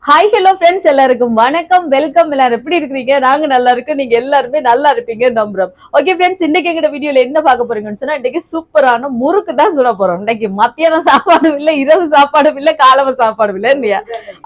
Hi hello friends, எல்லாருக்கும் வணக்கம், welcome. எல்லாரும் எப்படி இருக்கிறீங்க? நாங்க நல்லா இருக்கோம், நீங்க எல்லாருமே நல்லா இருப்பீங்க நம்புறோம். ஓகே ஃப்ரெண்ட்ஸ், இன்னைக்கு எங்க வீடியோல என்ன பார்க்க போறீங்கன்னு சொன்னா, இன்னைக்கு சூப்பரான முறுக்கு தான் சுட போறோம். இன்னைக்கு மத்தியானம் சாப்பாடும் இல்ல, இரவு சாப்பாடும் இல்ல, காலவ சாப்பாடும் இல்ல இல்லையா?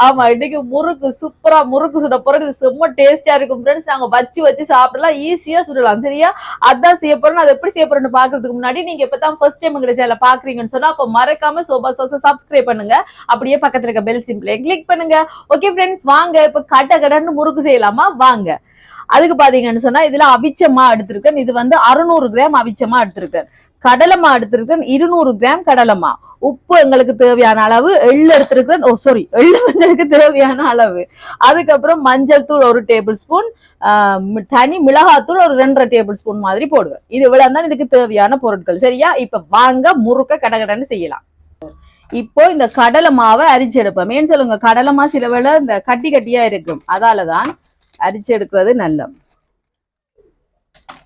ஆமா, இன்னைக்கு முறுக்கு சூப்பரா முறுக்கு சுட போறோம். இது செம்ம டேஸ்டா இருக்கும் ஃப்ரெண்ட்ஸ். நாங்க வச்சு சாப்பிடலாம், ஈஸியா சுடலாம். சரியா? அதான் செய்ய போறோம். அது எப்படி செய்ய போறோம்னு பாக்குறதுக்கு முன்னாடி நீங்க இப்பதான் ஃபர்ஸ்ட் டைம் எங்க சேனலை பாக்குறீங்கன்னு சொன்னா, அப்ப மறக்காம சோபா சோசா சப்ஸ்கிரைப் பண்ணுங்க. அப்படியே பக்கத்துல இருக்க பெல் சிம்பிளை கிளிக் பண்ணுங்க. ஓகே ஃப்ரெண்ட்ஸ், வாங்க இப்ப கடன்னு முறுக்கு செய்யலாமா? வாங்க. அதுக்கு பாத்தீங்கன்னு சொன்னா, இதுல அவிச்சமா எடுத்திருக்கேன். இது வந்து 600 கிராம் அவிச்சமா எடுத்திருக்கேன். கடலைமா எடுத்திருக்கேன் 200 கிராம் கடலைமா. உப்பு எங்களுக்கு தேவையான அளவு. எள்ளு எடுத்திருக்கேன். எள்ளு எங்களுக்கு தேவையான அளவு. அதுக்கப்புறம் மஞ்சள் தூள் 1 டேபிள் ஸ்பூன், தனி மிளகாத்தூள் ஒரு 2.5 டேபிள் ஸ்பூன் மாதிரி போடுவேன். இது இவ்வளவு தான் இதுக்கு தேவையான பொருட்கள். சரியா? இப்ப வாங்க முறுக்க கடன்னு செய்யலாம். இப்போ இந்த கடலை மாவை அரிச்சு எடுப்போம். ஏன்னு சொல்லுங்க, கடலை மா சில வேளை இந்த கட்டி கட்டியா இருக்கும், அதாலதான் அரிச்சு எடுக்கிறது நல்ல.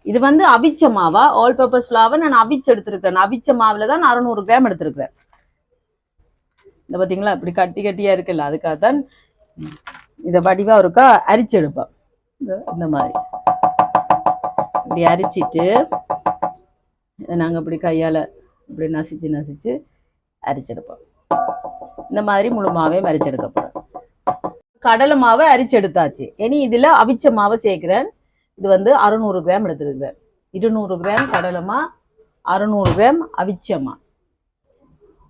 இது வந்து அவிச்ச மாவா, ஆல் பர்பஸ் ஃபிளாவை நான் அவிச்சு எடுத்திருக்கேன். அவிச்ச மாவுல தான் 600 கிராம் எடுத்திருக்கிறேன். இந்த பாத்தீங்களா, இப்படி கட்டி கட்டியா இருக்குல்ல, அதுக்காகத்தான் இதை வடிவா ஒருக்கா அரிச்சு எடுப்போம். இந்த மாதிரி இப்படி அரிச்சிட்டு நாங்க இப்படி கையால இப்படி நசிச்சு அரிச்செடுப்போம். இந்த மாதிரி முழு மாவே அரிச்செடுக்க போறோம். கடலை மாவை அரிச்செடுத்தாச்சு. இனி இதுல அவிச்ச மாவை சேர்க்கிறேன். இது வந்து 600 கிராம் எடுத்துருக்கிறேன். 200 கிராம் கடலைமா, 600 கிராம் அவிச்சமா.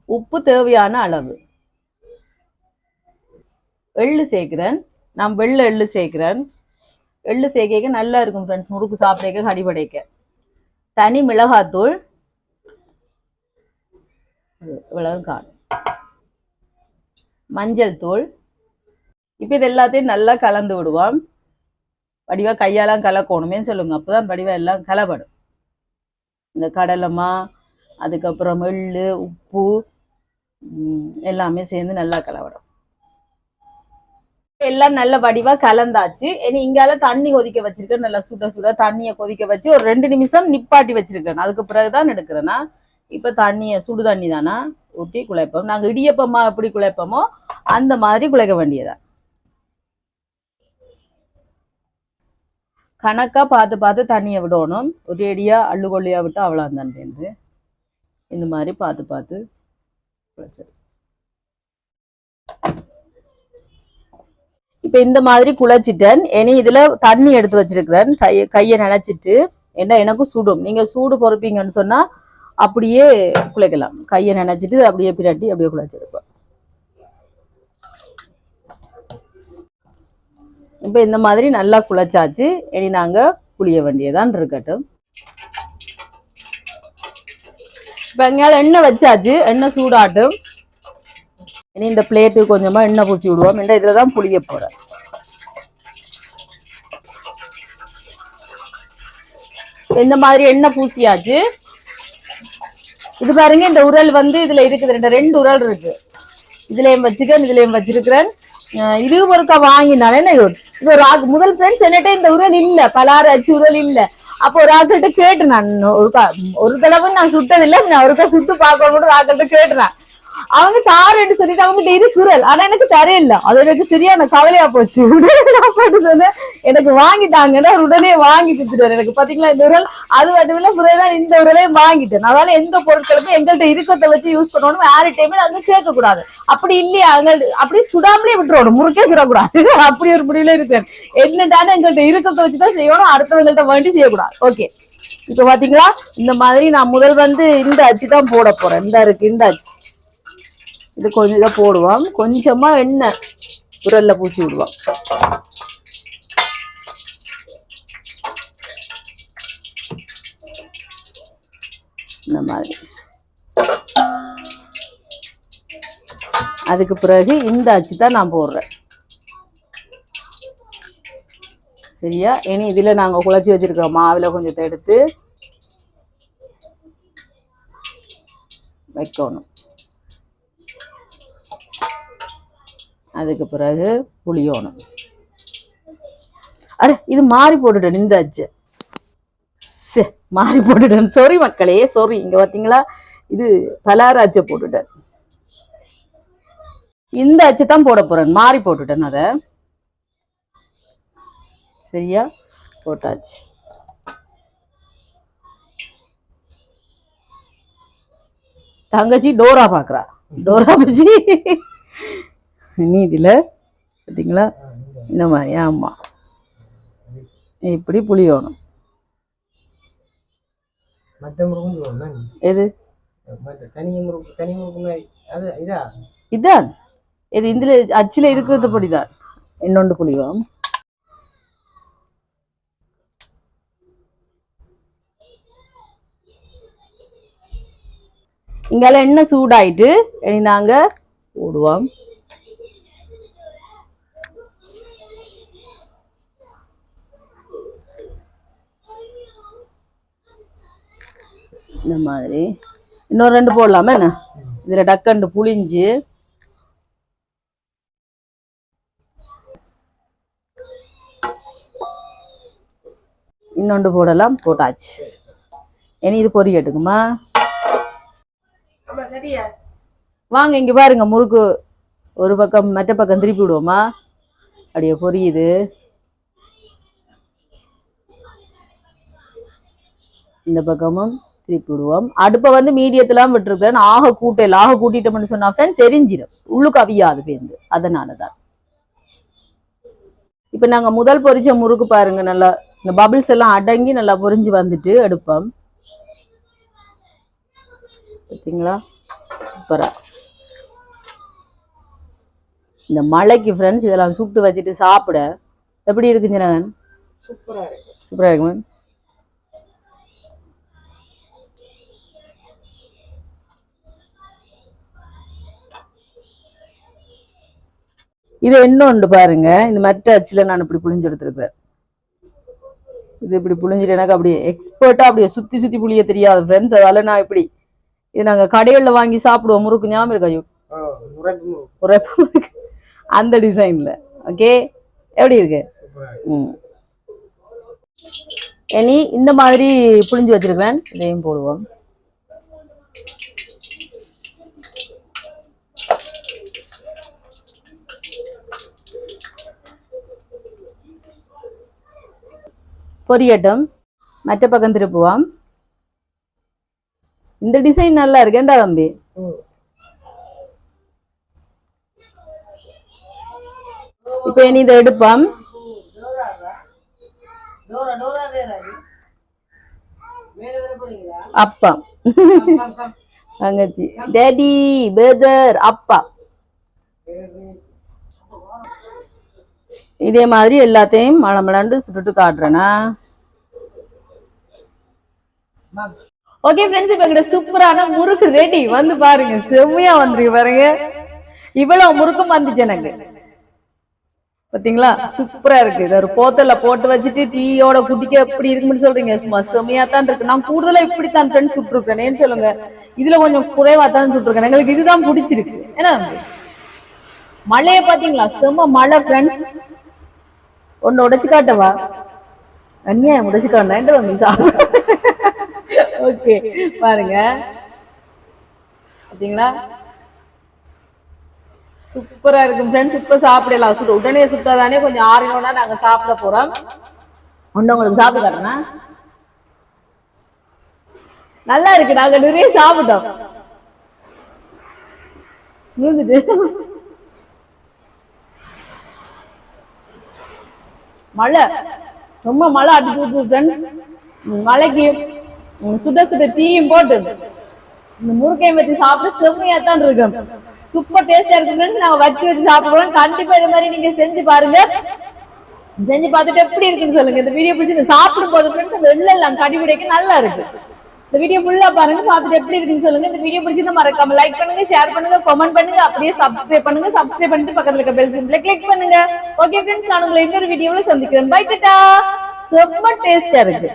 உப்பு தேவையான அளவு. எள்ளு சேர்க்கிறேன். நான் வெள்ளை எள்ளு சேர்க்கிறேன். எள்ளு சேர்க்க நல்லா இருக்கும் ஃப்ரெண்ட்ஸ், முறுக்கு சாப்பிட கடிபடைக்க. தனி மிளகாத்தூள் இவ்வளவு காணும். மஞ்சள் தூள். இப்ப இது எல்லாத்தையும் நல்லா கலந்து விடுவோம். வடிவா கையாலாம் கலக்கணுமே சொல்லுங்க, அப்பதான் வடிவா எல்லாம் கலப்படும். இந்த கடலைமா, அதுக்கப்புறம் எள்ளு, உப்பு எல்லாமே சேர்ந்து நல்லா கலப்படும். எல்லாம் நல்ல வடிவா கலந்தாச்சு. இனி இங்கால தண்ணி கொதிக்க வச்சிருக்கேன். நல்லா சுட தண்ணியை கொதிக்க வச்சு ஒரு 2 நிமிஷம் நிப்பாட்டி வச்சிருக்கேன். அதுக்கு பிறகுதான் எடுக்கிறேன்னா. இப்ப தண்ணிய சுடு தண்ணி தானா ஊற்றி குழைப்போம். நாங்க இடியப்பமா எப்படி குழைப்போமோ அந்த மாதிரி குழைக்க வேண்டியதா. கணக்கா பார்த்து தண்ணியை விடணும். ஒரு அடியா அள்ளுகொள்ளியா விட்டு அவ்வளவுதான். இந்த மாதிரி பார்த்து குழைச்சது. இப்ப இந்த மாதிரி குழைச்சிட்டேன். இனி இதுல தண்ணி எடுத்து வச்சிருக்கிறேன். கையை நினைச்சிட்டு, என்ன எனக்கும் சுடும். நீங்க சூடு பொறுப்பீங்கன்னு சொன்னா அப்படியே குழைக்கலாம். கையை நினைச்சிட்டு அப்படியே பிரட்டி அப்படியே குழைச்சிருப்போம். இப்ப இந்த மாதிரி நல்லா குழைச்சாச்சு. இனி நாங்க புளிய வேண்டியதான் இருக்கட்டும். இப்ப எங்கயால எண்ணெய் வச்சாச்சு. எண்ணெய் சூடாட்டும். இனி இந்த பிளேட்டு கொஞ்சமா எண்ணெய் பூசி விடுவோம். இதுலதான் புளிய போறேன். இந்த மாதிரி எண்ணெய் பூசியாச்சு. இது பாருங்க, இந்த உரல் வந்து இதுல இருக்குது. 2 உரல் இருக்கு. இதுலயும் வச்சிருக்கிறேன். இது ஒருக்கா வாங்கினாலே இது ஒரு முதல் ஃப்ரெண்ட்ஸ் என்னட்ட இந்த உரல் இல்ல, பலாறு அச்சு உரல் இல்ல. அப்போ ஒரு ஆக்கிட்ட கேட்டு, நான் ஒரு தடவை நான் சுட்டதில்லை, நான் ஒருக்கா சுட்டு பார்க்க ஒரு ஆக்கிட்ட கேட்டுனேன். அவங்க தாரன்னு சொல்லிட்டு அவங்ககிட்ட இது குரல், ஆனா எனக்கு தரையில்ல. அது எனக்கு சரியான கவலையா போச்சு. உடனே எனக்கு வாங்கிட்டாங்கன்னா உடனே வாங்கி கொடுத்துட்டாரு. எனக்கு பாத்தீங்களா இந்த உரல், அது மட்டும் இல்ல புறதான் இந்த உரலையும் வாங்கிட்டேன். அதனால எந்த பொருட்களுமே எங்கள்கிட்ட இருக்கத்தை வச்சு யூஸ் பண்ணணும். யாரு டைமே நாங்க கேட்க கூடாது. அப்படி இல்லையா, அப்படி சுடாமலே விட்டுறணும், முறுக்கே சுடக்கூடாது. அப்படி ஒரு முடிவுல இருக்கேன். என்னட்டான எங்கள்கிட்ட இருக்கத்தை வச்சுதான் செய்யணும், அடுத்தவங்கள்ட்ட வேண்டி செய்யக்கூடாது. ஓகே, இப்ப பாத்தீங்களா இந்த மாதிரி நான் முதல் வந்து இந்த அச்சு தான் போட போறேன். இந்த இருக்கு இந்த அச்சு. இது கொஞ்சம் இதை போடுவோம். கொஞ்சமா எண்ணெய் உரல்ல பூசி விடுவோம். இந்த மாதிரி. அதுக்கு பிறகு இந்த அச்சு தான் நான் போடுறேன். சரியா? இனி இதுல நாங்க குழச்சி வச்சிருக்கிற மாவுல கொஞ்சத்தை எடுத்து வைக்கணும். அதுக்கு பிறகு புளியோணும். அட இது மாறி போட்டுட்டேன், இந்த அச்சு மாறி போட்டுட்டேன். சாரி மக்களே, சாரி. இங்க பாத்தீங்களா, இது பலார அச்சை போட்டுட்டேன். இந்த அச்சு தான் போட போறேன், மாறி போட்டுட்டேன். அத சரியா போட்டாச்சு. தங்கச்சி டோரா பாக்குறா, டோரா பச்சி. நீ இதுல பாத்தீங்களா இந்த மாதிரி. ஆமா, இப்படி புளியோணும். எது இதான் இது இதுல அச்சுல இருக்கிறது படிதான். இன்னொன்று புளியோம். இங்கால எண்ணெய் சூடாயிட்டு நாங்க போடுவோம். இந்த மாதிரி இன்னொரு 2 போடலாமா என்ன? இதுல டக்கண்டு புளிஞ்சு இன்னொன்று போடலாம். போட்டாச்சு. இனி இது பொரியட்டுக்குமா? வாங்க இங்க பாருங்க, முறுக்கு ஒரு பக்கம் மற்ற பக்கம் திருப்பி விடுவோமா? அப்படியே பொரியுது. இந்த பக்கமும் திருப்பி விடுவோம். அடுப்பை வந்து மீடியத்திலாம் விட்டுருக்கேன். ஆக கூட்டிட்டோம்னு சொன்னா ஃப்ரெண்ட்ஸ் எரிஞ்சிடும், உள்ளுக்கு அவியாது பேருந்து. அதனாலதான் இப்ப நாங்க முதல் பொரிச்ச முறுக்கு பாருங்க, நல்லா இந்த பபிள்ஸ் எல்லாம் அடங்கி நல்லா பொரிஞ்சு வந்துட்டு எடுப்போம். பார்த்தீங்களா, சூப்பரா. இந்த மழைக்கு ஃப்ரெண்ட்ஸ் இதெல்லாம் சுட்டு வச்சுட்டு சாப்பிட எப்படி இருக்குங்க? சூப்பரா இருக்கு, சூப்பரா இருக்குமா? இது இன்னொன்று பாருங்க, இந்த மற்ற அச்சுல நான் இப்படி புளிஞ்சு எடுத்துருப்பேன். இது இப்படி புளிஞ்சிட்டு எனக்கு அப்படியே எக்ஸ்பர்ட்டா அப்படியே சுத்தி சுத்தி புளிய தெரியாது ஃப்ரெண்ட்ஸ். அதால நான் இப்படி இது நாங்க கடைகள்ல வாங்கி சாப்பிடுவோம் முறுக்கு, ஞாபகம் இருக்கா? அந்த டிசைன்ல. ஓகே, எப்படி இருக்கு? இனி இந்த மாதிரி புளிஞ்சு வச்சிருக்கேன், இதையும் போடுவோம். பொரியட்டும். மற்ற பக்கம் திருப்புவோம். இந்த டிசைன் நல்லா இருக்கேன்டா தம்பி. இப்ப இனி இதை எடுப்போம். அப்பா தங்கச்சி, டேடி, பிரதர், அப்பா. இதே மாதிரி எல்லாத்தையும் மழமழண்டு சுட்டுட்டு காட்டுறேன்னா. ஓகே ஃப்ரெண்ட்ஸ், இப்ப எங்கிட்ட சூப்பரான முறுக்கு ரெடி. வந்து பாருங்க, செம்மையா வந்துருக்கு பாருங்க. இவ்வளவு முறுக்கும் வந்துச்சு எனக்கு. பாத்தீங்களா, சூப்பரா இருக்கு. இதை ஒரு போத்தல்ல போட்டு வச்சுட்டு டீயோட குடிக்க எப்படி இருக்குன்னு சொல்றீங்க? சும்மா செம்மையா தான் இருக்கு. நான் கூடுதலா இப்படித்தான் ஃப்ரெண்ட்ஸ் சுட்டுருக்கேன். ஏன்னு சொல்லுங்க, இதுல கொஞ்சம் குறைவா தான் சுட்டுருக்கேன். எங்களுக்கு இதுதான் பிடிச்சிருக்கு. ஏன்னா மழைய பாத்தீங்களா, செம்ம மழை ஃப்ரெண்ட்ஸ். ஒன்னு உடைச்சு காட்டவா? அநியாயம், உடைச்சு காட்டா. ஓகே பாருங்க, பாத்தீங்களா, சூப்பரா இருக்கும் ஃப்ரெண்ட்ஸ். இப்ப சாப்பிடலாம். சுட்டு உடனே சுட்டாதானே கொஞ்சம் ஆறினோன்னா நாங்க சாப்பிட போறோம். ஒண்ணு உங்களுக்கு சாப்பிட்டு காட்டுறேன்னா, நல்லா இருக்கு. நாங்க நிறைய சாப்பிட்டோம். மழை, ரொம்ப மழை அடிச்சு ஃப்ரெண்ட்ஸ். மழைக்கு சுட சுட டீயும் போட்டு இந்த முறுக்கையும் வச்சு சாப்பிட்டு செம்மையா தான் இருக்கும். சூப்பர் டேஸ்டா இருக்கு ஃப்ரெண்ட்ஸ். நாங்க வச்சு சாப்பிடுவோம். கண்டிப்பா இந்த மாதிரி நீங்க செஞ்சு பாருங்க. செஞ்சு பார்த்துட்டு எப்படி இருக்குன்னு சொல்லுங்க. இந்த வீடியோ பிடிச்சி சாப்பிடும் போது ஃப்ரெண்ட்ஸ் வெளில எல்லாம் கடிபிடிக்க நல்லா இருக்கு. இந்த வீடியோ ஃபுல்லா பாருங்க, பார்த்துட்டு எப்படி இருக்குன்னு சொல்லுங்க. இந்த வீடியோ பிடிச்சிருந்தா மறக்காம லைக் பண்ணுங்க, ஷேர் பண்ணுங்க, கமெண்ட் பண்ணுங்க, அப்படியே சப்ஸ்கிரைப் பண்ணுங்க. சப்ஸ்கிரைப் பண்ணிட்டு பக்கத்துல இருக்க பெல் சிம்பிளை கிளிக் பண்ணுங்க. ஓகே ஃப்ரெண்ட்ஸ், நான் உங்களை இன்னொரு வீடியோல சந்திக்கிறேன். பை டாடா. செம்ம டேஸ்டா இருக்கு.